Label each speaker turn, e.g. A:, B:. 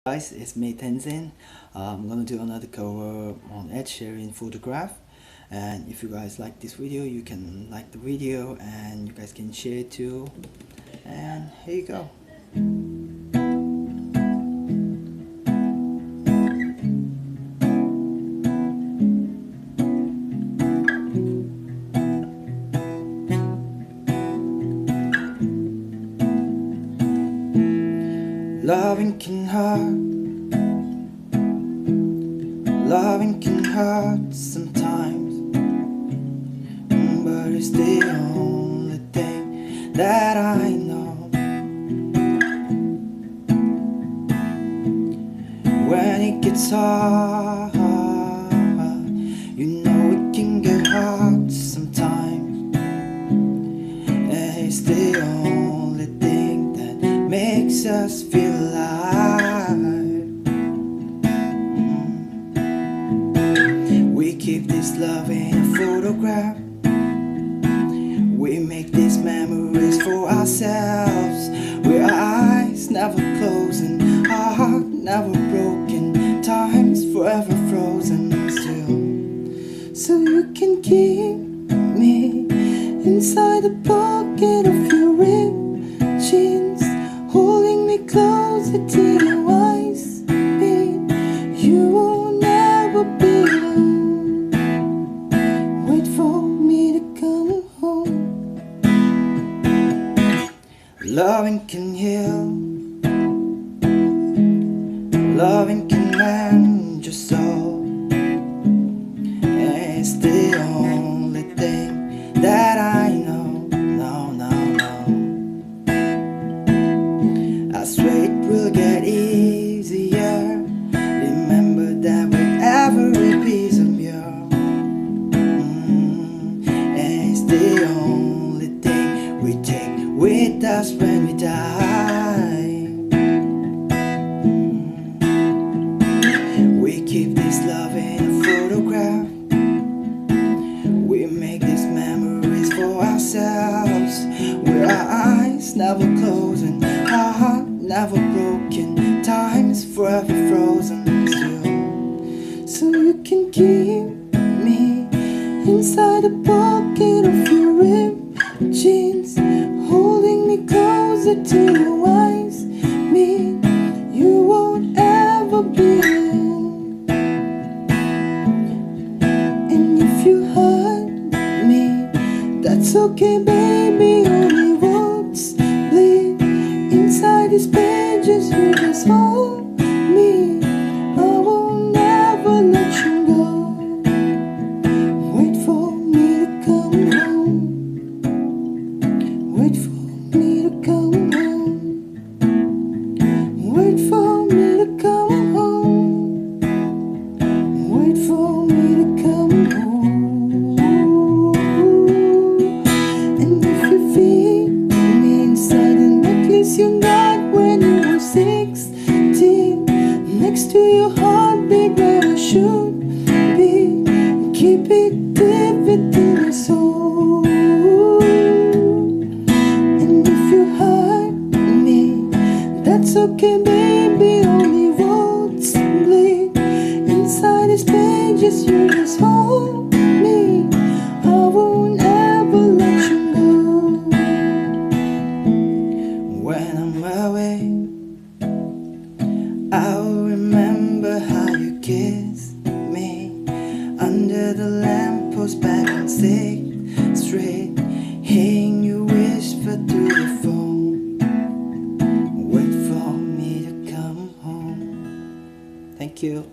A: Guys, it's me Tenzin. I'm gonna do another cover on Ed Sheeran Photograph, and if you guys like this video, you can like the video and you guys can share it too, and here you go. Loving can hurt, loving can hurt sometimes, but it's the only thing that I know. When it gets hard, you know it can get hard sometimes, and it's the only thing that makes us feel alive. We keep this love in a photograph. We make these memories for ourselves, with our eyes never closing, our heart never broken, time's forever frozen still. So you can keep me inside the pocket of your ripped jeans, holding me closer to your eyes. You will never be alone. Wait for me to come home. Loving can heal, loving can mend your soul, and it's the only thing that I know. I swear it will get easier. Remember that with every piece of you, and it's the only thing we take with us when we die. We keep this love in a photograph. We make these memories for ourselves, with our eyes never closing, our heart never broken, time's forever frozen still. So you can keep me inside the pocket of your ripped jeans, holding me closer to your eyes. You won't ever be alone. And if you hurt me, that's okay, baby. Only words bleed inside these pages. You just hold me, I will never let you go. Wait for me to come home. Wait for me to come home. Wait for me to come home. Wait for me to come home. And if you feel me inside the necklace you got when you were 16, next to your heartbeat where I should be, keep it deep within your soul. And if you hurt me, that's okay, baby. Only words bleed inside these pages. You just hold me, I won't ever let you go. When I'm away, I'll remember how you kissed me under the lamppost back on 6th Street, hearing you whisper through the phone. Wait for me to come home. Thank you.